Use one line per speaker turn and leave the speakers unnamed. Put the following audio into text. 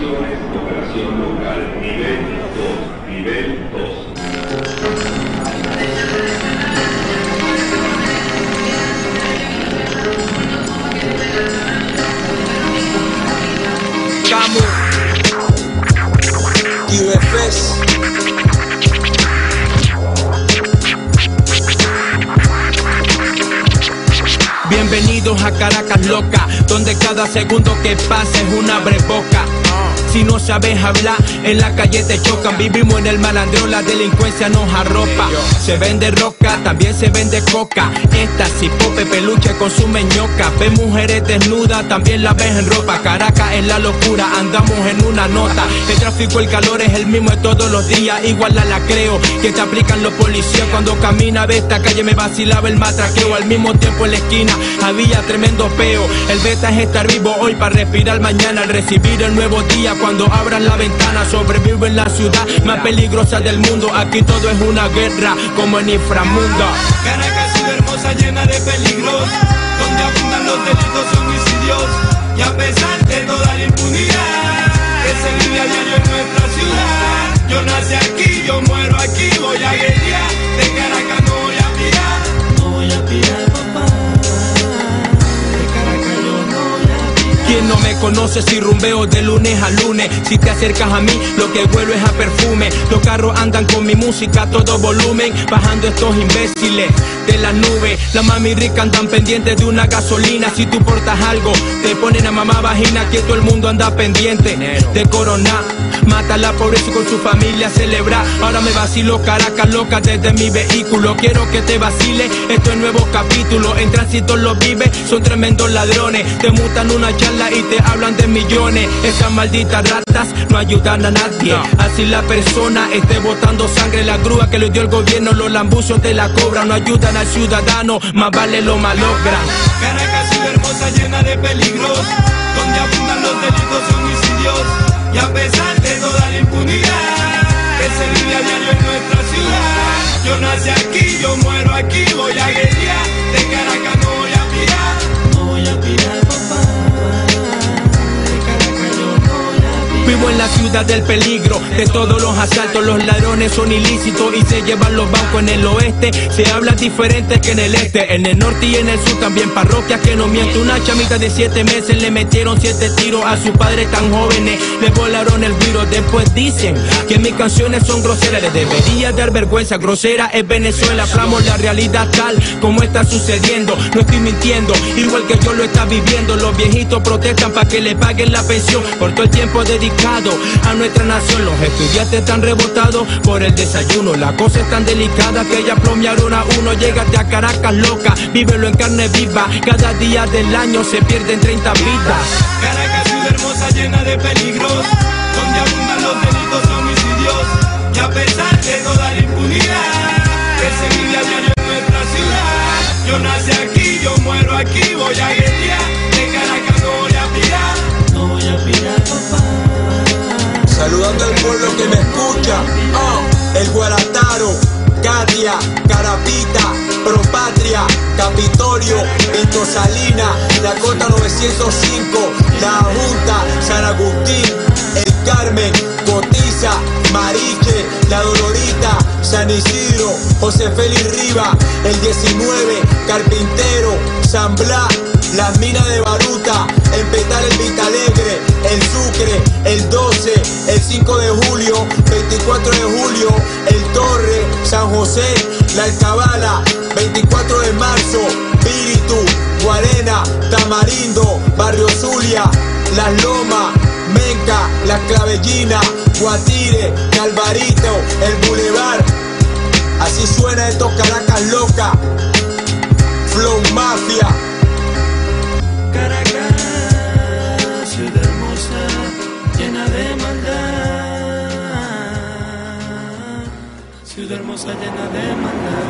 Operaciones, operación local, nivel 2, nivel 2.
UFS. Bienvenidos a Caracas loca, donde cada segundo que pasa es una breboca. Si no sabes hablar, en la calle te chocan. Vivimos en el malandreo, la delincuencia nos arropa. Se vende roca, también se vende coca. Éxtasis, pope, peluche, consumen ñoca. Ves mujeres desnudas, también las ves en ropa. Caracas es la locura, andamos en una nota. El tráfico, el calor es el mismo de todos los días. Igual la creo, que te aplican los policías. Cuando camina ve esta calle me vacilaba el matraqueo. Al mismo tiempo en la esquina había tremendo peo. El beta es estar vivo hoy para respirar mañana. Al recibir el nuevo día, cuando abran la ventana, sobrevivo en la ciudad más peligrosa del mundo. Aquí todo es una guerra, como en inframundo.
Caracas, ciudad hermosa, llena de peligros, donde abundan los delitos y homicidios. Y a pesar de toda la impunidad que se vive a diario en nuestra ciudad, yo nací aquí, yo muero aquí, voy a guerrear. De Caracas no voy a pirar, no voy a pirar, papá. De Caracas yo no voy a pirar.
Quien no me conoce si rumbeo de lunes a lunes. Si te acercas a mí, lo que huelo es a perfume. Los carros andan con mi música a todo volumen, bajando estos imbéciles de la nube. La mami rica andan pendientes de una gasolina. Si tú portas algo, te ponen a mamá vagina. Que todo el mundo anda pendiente de coronar. Mata la pobreza y con su familia celebrar. Ahora me vacilo Caracas loca desde mi vehículo. Quiero que te vacile, esto es nuevo capítulo. En tránsito los vives, son tremendos ladrones. Te mutan una charla y te hablan de millones. Esas malditas ratas no ayudan a nadie. Así la persona esté botando sangre. La grúa que le dio el gobierno, los lambucios de la cobra. No ayudan al ciudadano, más vale lo malogran.
Caracas, ciudad hermosa, llena de peligros, donde abundan los delitos y homicidios. Y a pesar de toda la impunidad que se vive a diario en nuestra ciudad, yo nací aquí, yo muero aquí, voy a guerrear. De Caracas no voy a pirar, no voy a pirar, papá. De Caracas yo no voy a pirar.
Vivo en la ciudad del peligro, de todos los asaltos. Los ladrones son ilícitos y se llevan los bancos. En el oeste se habla diferente que en el este. En el norte y en el sur también parroquias que no mienten. Una chamita de 7 meses le metieron 7 tiros a sus padres tan jóvenes. Le volaron el virus. Después dicen que mis canciones son groseras. Les debería dar vergüenza. Grosera es Venezuela. Hablamos la realidad tal como está sucediendo. No estoy mintiendo, igual que yo lo está viviendo. Los viejitos protestan para que le paguen la pensión por todo el tiempo dedicado a nuestra nación. Los estudiantes están rebotados por el desayuno. La cosa es tan delicada que ya plomearon a uno. Llégate a Caracas loca, vívelo en carne viva. Cada día del año se pierden 30 vidas.
Caracas, ciudad hermosa, llena de peligros, donde abundan los delitos y homicidios. Y a pesar de toda la impunidad que se vive a diario en nuestra ciudad, yo nací aquí, yo muero aquí, voy a guerrear. De Caracas no voy a pirar, no voy a pirar, papá.
Saludando al pueblo que me escucha, el Guarataro, Katia, Carapita, Propatria, Capitolio, Pinto Salina, Dakota 905, La Junta, San Agustín, El Carmen, Cotiza, Mariche, La Dolorita, San Isidro, José Félix Riva, el 19, Carpintero, San Blas, Las Minas de Baruta, en Petal el Vitalegre, el Sucre, el 12, el 5 de julio, 24 de julio, el Torre, San José, La Alcabala, 24 de marzo, Píritu, Guarena, Tamarindo, Barrio Zulia, Las Lomas, Menca, Las Clavellinas, Guatire, Calvarito, el Boulevard. Así suena estos Caracas loca, Flow Mafia.
Caracas, ciudad hermosa, llena de maldad. Ciudad hermosa, llena de maldad.